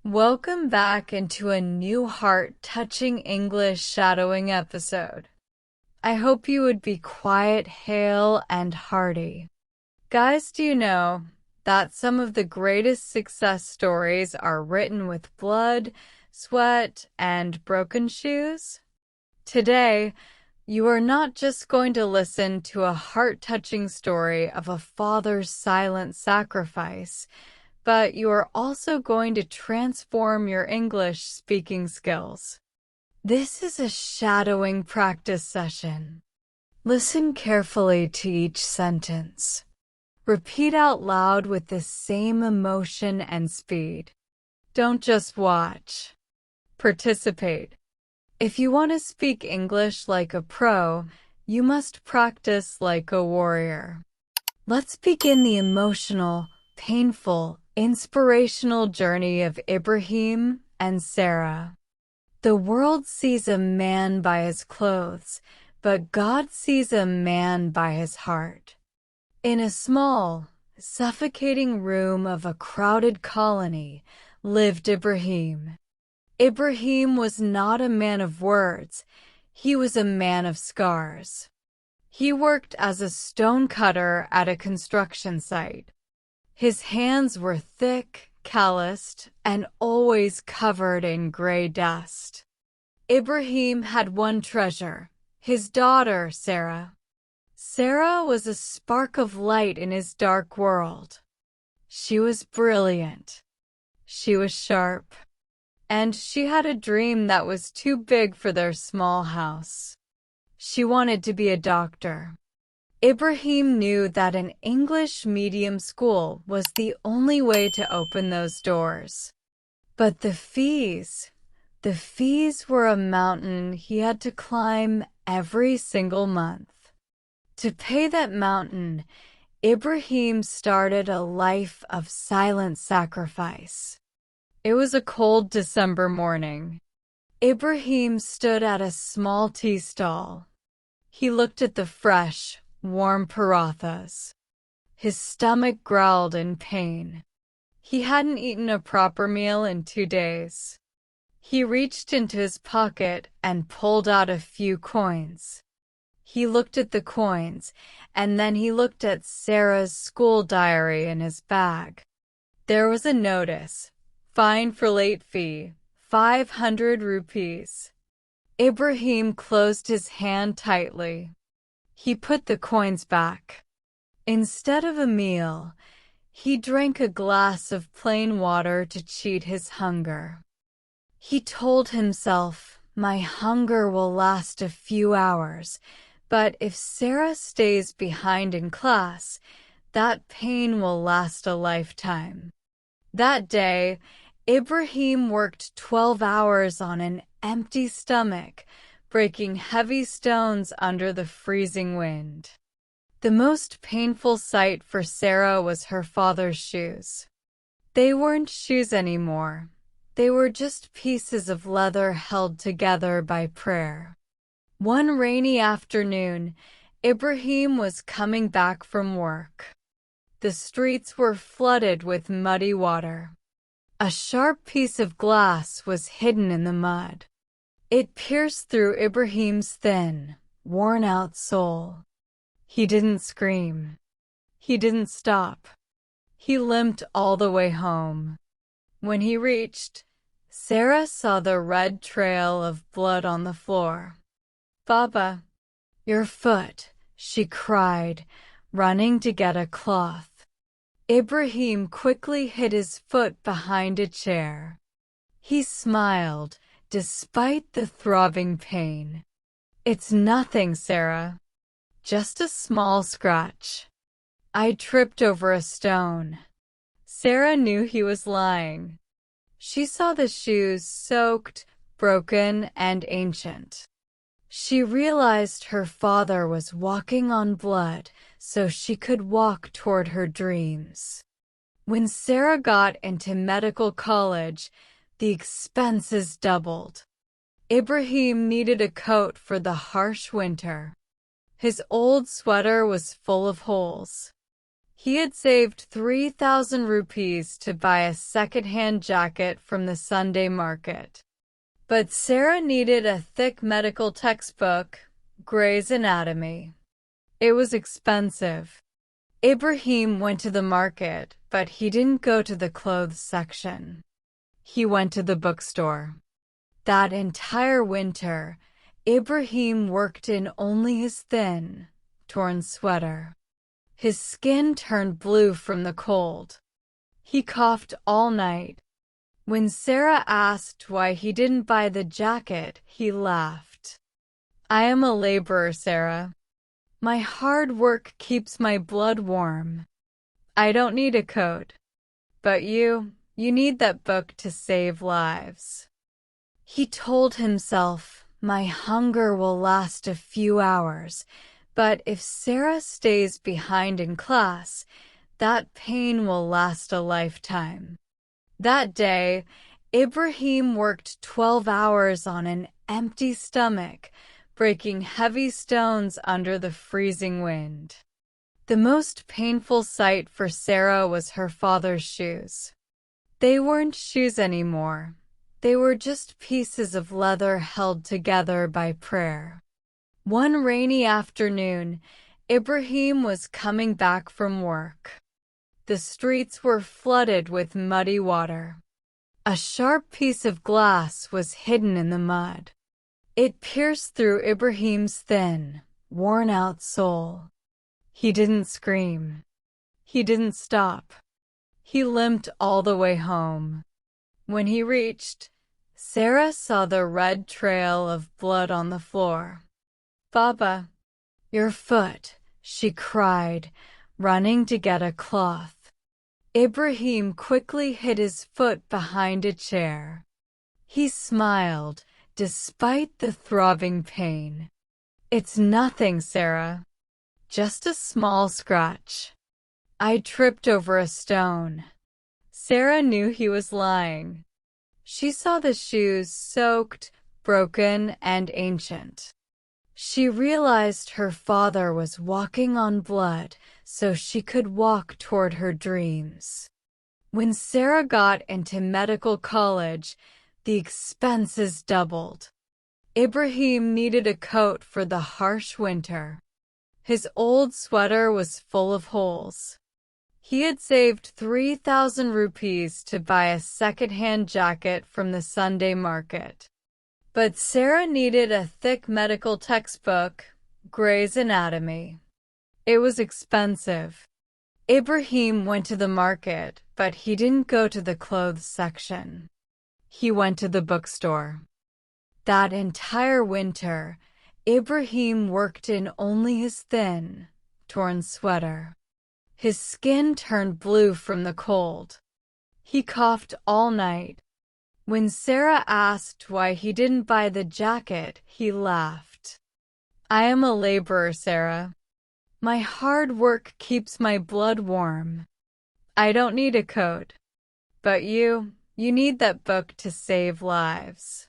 Welcome back into a new heart-touching English shadowing episode. I hope you would be quiet, hale, and hearty. Guys, do you know that some of the greatest success stories are written with blood, sweat, and broken shoes? Today, you are not just going to listen to a heart-touching story of a father's silent sacrifice, but you are also going to transform your English speaking skills. This is a shadowing practice session. Listen carefully to each sentence. Repeat out loud with the same emotion and speed. Don't just watch. Participate. If you want to speak English like a pro, you must practice like a warrior. Let's begin the emotional, painful, inspirational journey of Ibrahim and Sarah. The world sees a man by his clothes, but God sees a man by his heart. In a small, suffocating room of a crowded colony lived Ibrahim. Ibrahim was not a man of words, he was a man of scars. He worked as a stone cutter at a construction site. His hands were thick, calloused, and always covered in gray dust. Ibrahim had one treasure, his daughter, Sarah. Sarah was a spark of light in his dark world. She was brilliant. She was sharp. And she had a dream that was too big for their small house. She wanted to be a doctor. Ibrahim knew that an English medium school was the only way to open those doors. But the fees were a mountain he had to climb every single month. To pay that mountain, Ibrahim started a life of silent sacrifice. It was a cold December morning. Ibrahim stood at a small tea stall. He looked at the fresh, warm parathas. His stomach growled in pain. He hadn't eaten a proper meal in 2 days. He reached into his pocket and pulled out a few coins. He looked at the coins, and then he looked at Sarah's school diary in his bag. There was a notice, fine for late fee, 500 rupees. Ibrahim closed his hand tightly. He put the coins back. Instead of a meal, he drank a glass of plain water to cheat his hunger. He told himself, "My hunger will last a few hours, but if Sarah stays behind in class, that pain will last a lifetime." That day, Ibrahim worked 12 hours on an empty stomach, breaking heavy stones under the freezing wind. The most painful sight for Sarah was her father's shoes. They weren't shoes anymore. They were just pieces of leather held together by prayer. One rainy afternoon, Ibrahim was coming back from work. The streets were flooded with muddy water. A sharp piece of glass was hidden in the mud. It pierced through Ibrahim's thin, worn-out soul. He didn't scream. He didn't stop. He limped all the way home. When he reached, Sarah saw the red trail of blood on the floor. "Baba, your foot," she cried, running to get a cloth. Ibrahim quickly hid his foot behind a chair. He smiled, despite the throbbing pain. "It's nothing, Sarah. Just a small scratch. I tripped over a stone." Sarah knew he was lying. She saw the shoes soaked, broken, and ancient. She realized her father was walking on blood so she could walk toward her dreams. When Sarah got into medical college, the expenses doubled. Ibrahim needed a coat for the harsh winter. His old sweater was full of holes. He had saved 3,000 rupees to buy a second-hand jacket from the Sunday market. But Sarah needed a thick medical textbook, Gray's Anatomy. It was expensive. Ibrahim went to the market, but he didn't go to the clothes section. He went to the bookstore. That entire winter, Ibrahim worked in only his thin, torn sweater. His skin turned blue from the cold. He coughed all night. When Sarah asked why he didn't buy the jacket, he laughed. "I am a laborer, Sarah. My hard work keeps my blood warm. I don't need a coat. But you need that book to save lives." He told himself, "My hunger will last a few hours, but if Sarah stays behind in class, that pain will last a lifetime." That day, Ibrahim worked 12 hours on an empty stomach, breaking heavy stones under the freezing wind. The most painful sight for Sarah was her father's shoes. They weren't shoes anymore. They were just pieces of leather held together by prayer. One rainy afternoon, Ibrahim was coming back from work. The streets were flooded with muddy water. A sharp piece of glass was hidden in the mud. It pierced through Ibrahim's thin, worn-out soul. He didn't scream. He didn't stop. He limped all the way home. When he reached, Sarah saw the red trail of blood on the floor. "Baba, your foot," she cried, running to get a cloth. Ibrahim quickly hid his foot behind a chair. He smiled, despite the throbbing pain. "It's nothing, Sarah. Just a small scratch. I tripped over a stone." Sarah knew he was lying. She saw the shoes soaked, broken, and ancient. She realized her father was walking on blood so she could walk toward her dreams. When Sarah got into medical college, the expenses doubled. Ibrahim needed a coat for the harsh winter. His old sweater was full of holes. He had saved 3,000 rupees to buy a second-hand jacket from the Sunday market. But Sarah needed a thick medical textbook, Gray's Anatomy. It was expensive. Ibrahim went to the market, but he didn't go to the clothes section. He went to the bookstore. That entire winter, Ibrahim worked in only his thin, torn sweater. His skin turned blue from the cold. He coughed all night. When Sarah asked why he didn't buy the jacket, he laughed. "I am a laborer, Sarah. My hard work keeps my blood warm. I don't need a coat. But you need that book to save lives."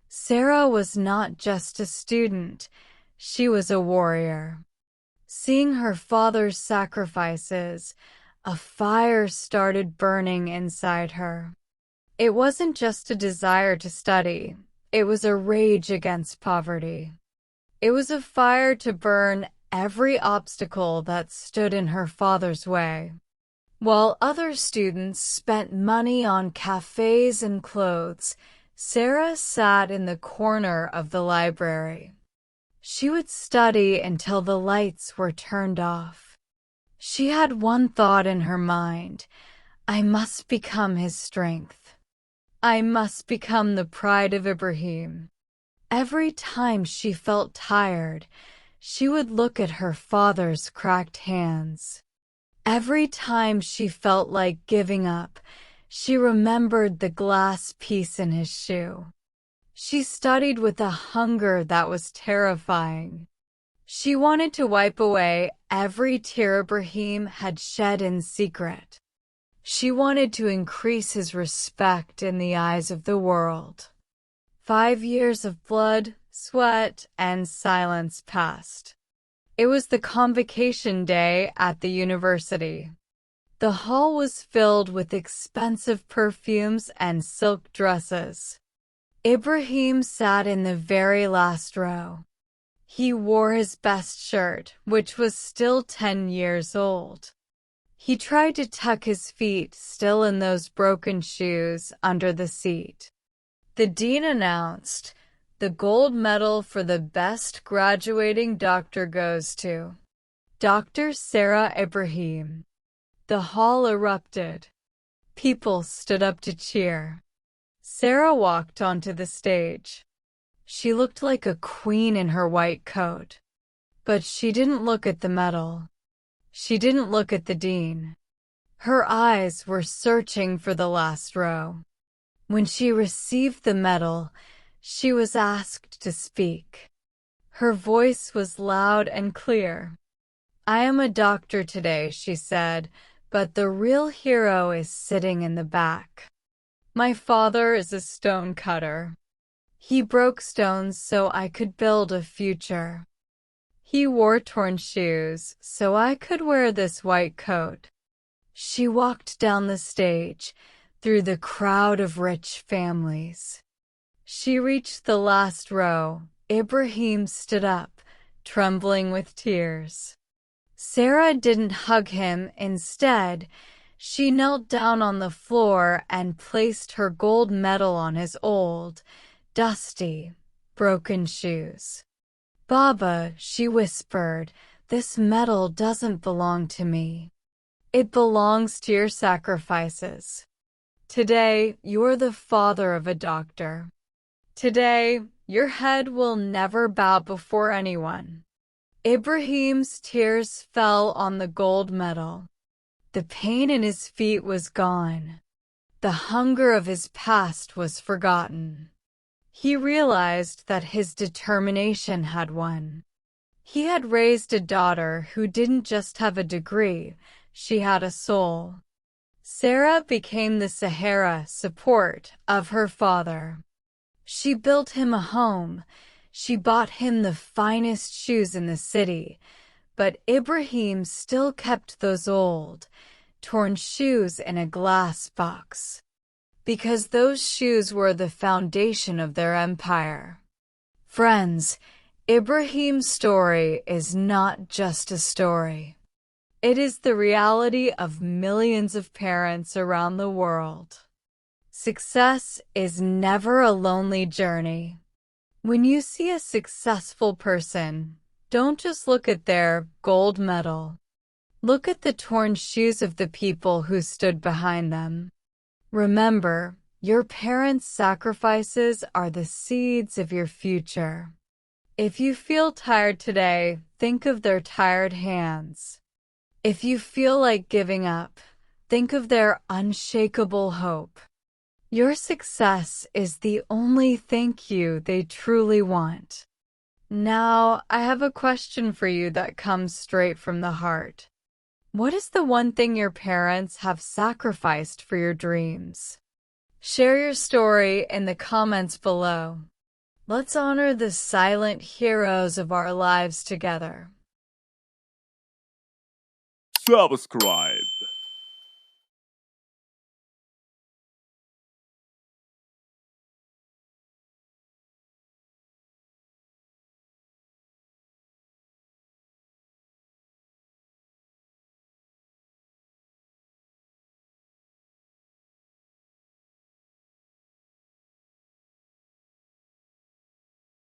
Sarah was not just a student, she was a warrior. Seeing her father's sacrifices, a fire started burning inside her. It wasn't just a desire to study, it was a rage against poverty. It was a fire to burn every obstacle that stood in her father's way. While other students spent money on cafes and clothes, Sarah sat in the corner of the library. She would study until the lights were turned off. She had one thought in her mind: I must become his strength. I must become the pride of Ibrahim. Every time she felt tired, she would look at her father's cracked hands. Every time she felt like giving up, she remembered the glass piece in his shoe. She studied with a hunger that was terrifying. She wanted to wipe away every tear Ibrahim had shed in secret. She wanted to increase his respect in the eyes of the world. 5 years of blood, sweat, and silence passed. It was the convocation day at the university. The hall was filled with expensive perfumes and silk dresses. Ibrahim sat in the very last row. He wore his best shirt, which was still 10 years old. He tried to tuck his feet, still in those broken shoes, under the seat. The dean announced, "The gold medal for the best graduating doctor goes to Dr. Sarah Ibrahim." The hall erupted. People stood up to cheer. Sarah walked onto the stage. She looked like a queen in her white coat. But she didn't look at the medal. She didn't look at the dean. Her eyes were searching for the last row. When she received the medal, she was asked to speak. Her voice was loud and clear. "I am a doctor today," she said, "but the real hero is sitting in the back. My father is a stone cutter. He broke stones so I could build a future. He wore torn shoes so I could wear this white coat." She walked down the stage, through the crowd of rich families. She reached the last row. Ibrahim stood up, trembling with tears. Sarah didn't hug him. Instead, she knelt down on the floor and placed her gold medal on his old, dusty, broken shoes. "Baba," she whispered, "this medal doesn't belong to me. It belongs to your sacrifices. Today, you're the father of a doctor. Today, your head will never bow before anyone." Ibrahim's tears fell on the gold medal. The pain in his feet was gone. The hunger of his past was forgotten. He realized that his determination had won. He had raised a daughter who didn't just have a degree, she had a soul. Sarah became the Sahara support of her father. She built him a home. She bought him the finest shoes in the city. But Ibrahim still kept those old, torn shoes in a glass box. Because those shoes were the foundation of their empire. Friends, Ibrahim's story is not just a story. It is the reality of millions of parents around the world. Success is never a lonely journey. When you see a successful person, don't just look at their gold medal. Look at the torn shoes of the people who stood behind them. Remember, your parents' sacrifices are the seeds of your future. If you feel tired today, think of their tired hands. If you feel like giving up, think of their unshakable hope. Your success is the only thank you they truly want. Now, I have a question for you that comes straight from the heart. What is the one thing your parents have sacrificed for your dreams? Share your story in the comments below. Let's honor the silent heroes of our lives together. Subscribe.